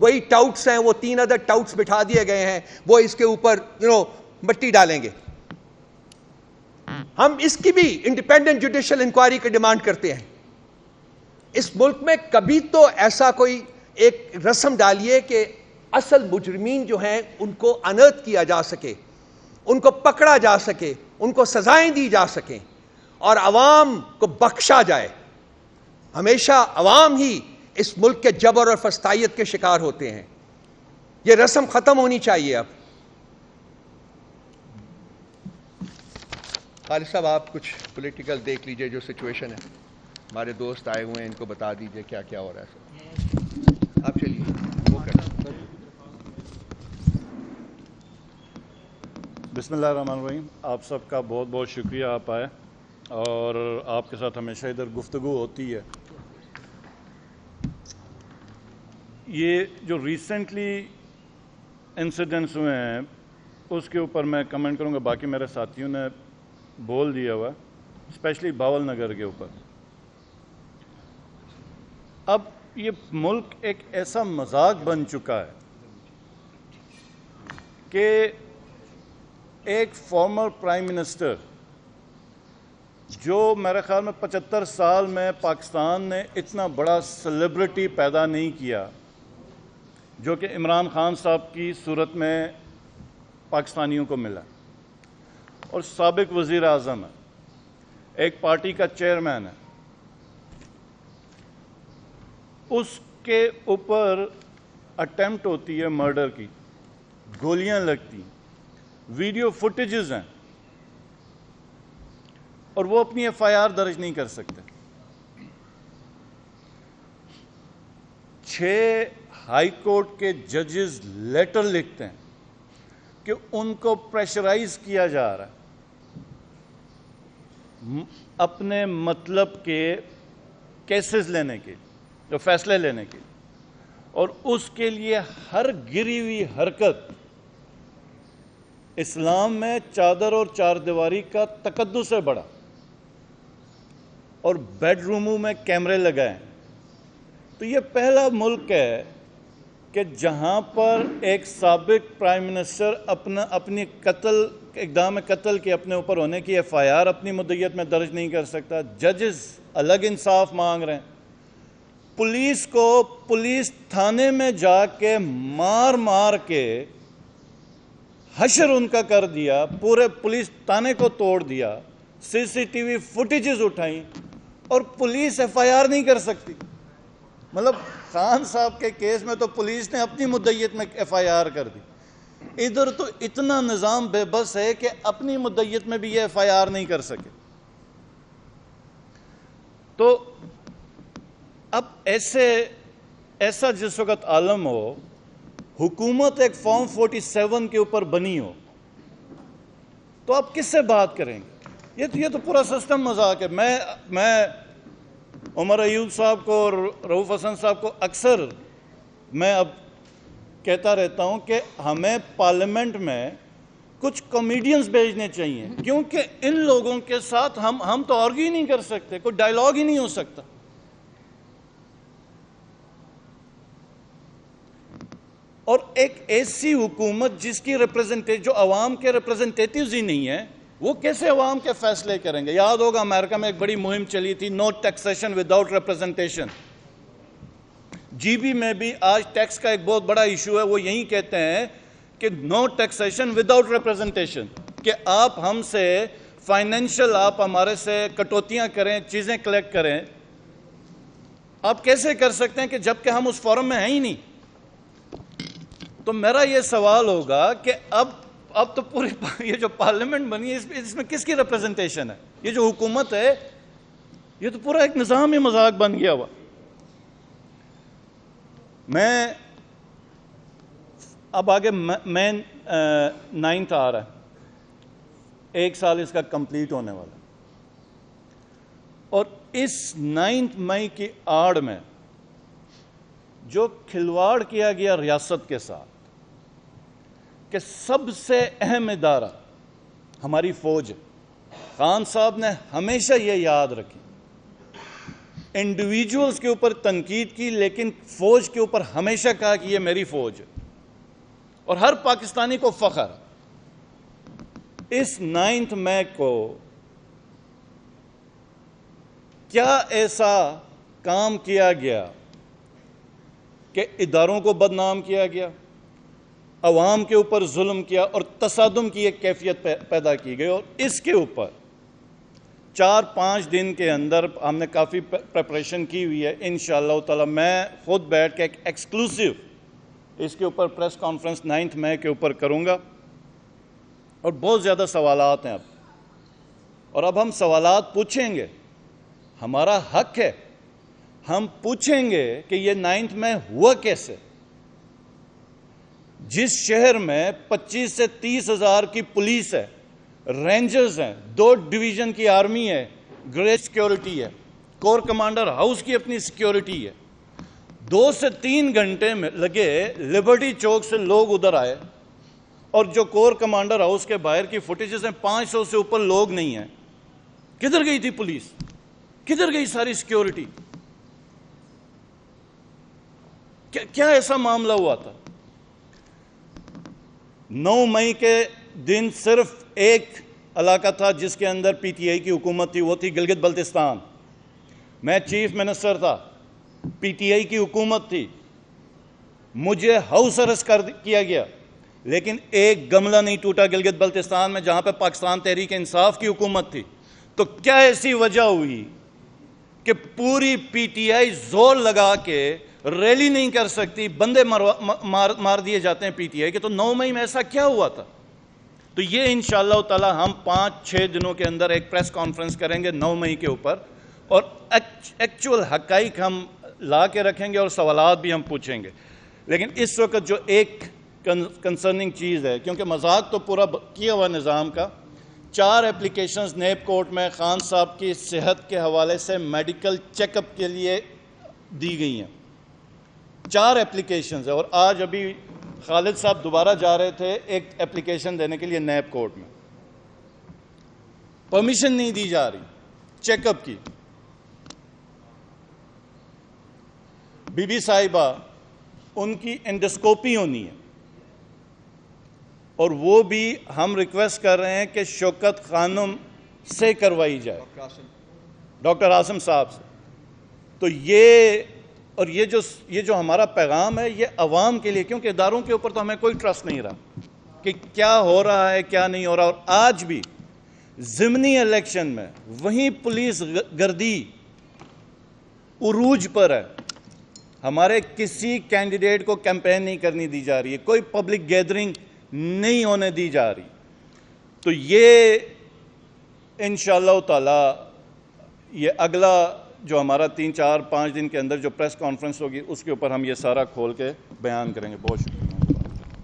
وہی ٹاؤٹس ہیں، وہ 3 ادر ٹاؤٹس بٹھا دیے گئے ہیں، وہ اس کے اوپر مٹی ڈالیں گے. ہم اس کی بھی انڈیپینڈنٹ جوڈیشل انکوائری کی ڈیمانڈ کرتے ہیں. اس ملک میں کبھی تو ایسا کوئی ایک رسم ڈالیے کہ اصل مجرمین جو ہیں ان کو انرتھ کیا جا سکے، ان کو پکڑا جا سکے، ان کو سزائیں دی جا سکیں اور عوام کو بخشا جائے. ہمیشہ عوام ہی اس ملک کے جبر اور فسطائیت کے شکار ہوتے ہیں. یہ رسم ختم ہونی چاہیے. اب خالد صاحب آپ کچھ پولیٹیکل دیکھ لیجئے جو سچویشن ہے. ہمارے دوست آئے ہوئے ہیں، ان کو بتا دیجئے کیا کیا ہو رہا ہے. سر آپ چلیے وہ کریں. بسم اللہ الرحمن الرحیم. آپ سب کا بہت بہت شکریہ، آپ آئے اور آپ کے ساتھ ہمیشہ ادھر گفتگو ہوتی ہے. یہ جو ریسنٹلی انسیڈنٹس ہوئے ہیں اس کے اوپر میں کمنٹ کروں گا، باقی میرے ساتھیوں نے بول دیا ہوا، اسپیشلی باول نگر کے اوپر. اب یہ ملک ایک ایسا مذاق بن چکا ہے کہ ایک فارمر پرائم منسٹر جو میرے خیال میں 75 سال میں پاکستان نے اتنا بڑا سیلیبریٹی پیدا نہیں کیا جو کہ عمران خان صاحب کی صورت میں پاکستانیوں کو ملا، اور سابق وزیر اعظم ہے، ایک پارٹی کا چیئرمین ہے. اس کے اوپر اٹیمپٹ ہوتی ہے مرڈر کی، گولیاں لگتی، ویڈیو فوٹیجز ہیں، اور وہ اپنی ایف آئی آر درج نہیں کر سکتے. 6 ہائی کورٹ کے ججز لیٹر لکھتے ہیں کہ ان کو پریشرائز کیا جا رہا ہے اپنے مطلب کے کیسز لینے کے، جو فیصلے لینے کے، اور اس کے لیے ہر گری ہوئی حرکت اسلام میں چادر اور چار دیواری کا تقدس سے بڑھا، اور بیڈ روموں میں کیمرے لگائے. تو یہ پہلا ملک ہے کہ جہاں پر ایک سابق پرائم منسٹر اپنی اقدام قتل کے اپنے اوپر ہونے کی ایف آئی آر اپنی مدعیت میں درج نہیں کر سکتا. ججز الگ انصاف مانگ رہے ہیں. پولیس تھانے میں جا کے مار کے حشر ان کا کر دیا، پورے پولیس تھانے کو توڑ دیا، سی سی ٹی وی فوٹیجز اٹھائیں، اور پولیس ایف آئی آر نہیں کر سکتی. مطلب خان صاحب کے کیس میں تو پولیس نے اپنی مدعیت میں ایف آئی آر کر دی. ادھر تو اتنا نظام بے بس ہے کہ اپنی مدعیت میں بھی یہ ایف آئی آر نہیں کر سکے. تو اب ایسا جس وقت عالم ہو، حکومت ایک فارم 47 کے اوپر بنی ہو، تو آپ کس سے بات کریں گے؟ یہ تو پورا سسٹم مذاق ہے. میں عمر ایوب صاحب کو اور رؤوف حسن صاحب کو اکثر میں اب کہتا رہتا ہوں کہ ہمیں پارلیمنٹ میں کچھ کامیڈینز بھیجنے چاہیے، کیونکہ ان لوگوں کے ساتھ ہم تو آرگیو ہی نہیں کر سکتے، کوئی ڈائیلاگ ہی نہیں ہو سکتا. اور ایک ایسی حکومت جس کی جو عوام کے ریپرزنٹیٹیوز ہی نہیں ہیں، وہ کیسے عوام کے فیصلے کریں گے؟ یاد ہوگا امریکہ میں ایک بڑی مہم چلی تھی، نو ٹیکسیشن وداؤٹ ریپرزنٹیشن. جی بی میں بھی آج ٹیکس کا ایک بہت بڑا ایشو ہے. وہ یہی کہتے ہیں کہ نو ٹیکسیشن وداؤٹ ریپرزنٹیشن، کہ آپ ہم سے فائنینشل، آپ ہمارے سے کٹوتیاں کریں، چیزیں کلیکٹ کریں. آپ کیسے کر سکتے ہیں کہ جبکہ ہم اس فورم میں ہیں ہی نہیں؟ تو میرا یہ سوال ہوگا کہ اب تو پوری یہ جو پارلیمنٹ بنی ہے اس میں کس کی ریپرزنٹیشن ہے؟ یہ جو حکومت ہے یہ تو پورا ایک نظام ہی مذاق بن گیا ہوا. میں اب آگے مین 9th آ رہا ہے، 1 سال اس کا کمپلیٹ ہونے والا، اور اس 9 مئی کی آڑ میں جو کھلواڑ کیا گیا ریاست کے ساتھ، کہ سب سے اہم ادارہ ہماری فوج ہے. خان صاحب نے ہمیشہ یہ یاد رکھی انڈیویجولز کے اوپر تنقید کی، لیکن فوج کے اوپر ہمیشہ کہا کہ یہ میری فوج ہے، اور ہر پاکستانی کو فخر۔ اس 9 مئی کو کیا ایسا کام کیا گیا کہ اداروں کو بدنام کیا گیا، عوام کے اوپر ظلم کیا اور تصادم کی ایک کیفیت پیدا کی گئی، اور اس کے اوپر 4-5 دن کے اندر ہم نے کافی پریپریشن کی ہوئی ہے۔ انشاءاللہ تعالی میں خود بیٹھ کے ایک ایکسکلوسیو اس کے اوپر پریس کانفرنس 9 مئی کے اوپر کروں گا، اور بہت زیادہ سوالات ہیں اب، اور اب ہم سوالات پوچھیں گے، ہمارا حق ہے، ہم پوچھیں گے کہ یہ 9 مئی ہوا کیسے؟ جس شہر میں 25 سے 30 ہزار کی پولیس ہے، رینجرز ہیں، 2 ڈویژن کی آرمی ہے، گریڈ سیکیورٹی ہے، کور کمانڈر ہاؤس کی اپنی سیکیورٹی ہے، 2 سے 3 گھنٹے میں لگے لبرٹی چوک سے لوگ ادھر آئے، اور جو کور کمانڈر ہاؤس کے باہر کی فوٹیجز ہیں 500 سے اوپر لوگ نہیں ہیں۔ کدھر گئی تھی پولیس؟ کدھر گئی ساری سیکیورٹی؟ کیا ایسا معاملہ ہوا تھا؟ 9 مئی کے دن صرف ایک علاقہ تھا جس کے اندر پی ٹی آئی کی حکومت تھی، وہ تھی گلگت بلتستان۔ میں چیف منسٹر تھا، پی ٹی آئی کی حکومت تھی، مجھے ہاؤس ارسٹ کیا گیا، لیکن ایک گملہ نہیں ٹوٹا گلگت بلتستان میں جہاں پہ پاکستان تحریک انصاف کی حکومت تھی۔ تو کیا ایسی وجہ ہوئی کہ پوری پی ٹی آئی زور لگا کے ریلی نہیں کر سکتی، بندے مار دیے جاتے ہیں پی ٹی آئی کے؟ تو 9 مئی میں ایسا کیا ہوا تھا؟ تو یہ انشاءاللہ تعالی ہم 5-6 دنوں کے اندر ایک پریس کانفرنس کریں گے 9 مئی کے اوپر، اور ایکچول حقائق ہم لا کے رکھیں گے اور سوالات بھی ہم پوچھیں گے۔ لیکن اس وقت جو ایک کنسرننگ چیز ہے، کیونکہ مذاق تو پورا کیا ہوا نظام کا، 4 اپلیکیشنز نیب کورٹ میں خان صاحب کی صحت کے حوالے سے میڈیکل چیک اپ کے لیے دی گئی ہیں، 4 اپلیکیشنز ہیں، اور آج ابھی خالد صاحب دوبارہ جا رہے تھے ایک اپلیکیشن دینے کے لیے نیب کورٹ میں، پرمیشن نہیں دی جا رہی چیک اپ کی۔ بی بی صاحبہ ان کی انڈوسکوپی ہونی ہے، اور وہ بھی ہم ریکویسٹ کر رہے ہیں کہ شوکت خانم سے کروائی جائے، ڈاکٹر عاصم صاحب سے۔ تو یہ جو ہمارا پیغام ہے یہ عوام کے لیے، کیونکہ اداروں کے اوپر تو ہمیں کوئی ٹرسٹ نہیں رہا کہ کیا ہو رہا ہے کیا نہیں ہو رہا، اور آج بھی ضمنی الیکشن میں وہیں پولیس گردی عروج پر ہے، ہمارے کسی کینڈیڈیٹ کو کیمپین نہیں کرنی دی جا رہی ہے، کوئی پبلک گیدرنگ نہیں ہونے دی جا رہی۔ تو یہ انشاءاللہ تعالی یہ اگلا جو ہمارا 3-4-5 دن کے اندر جو پریس کانفرنس ہوگی اس کے اوپر ہم یہ سارا کھول کے بیان کریں گے۔ بہت شکریہ۔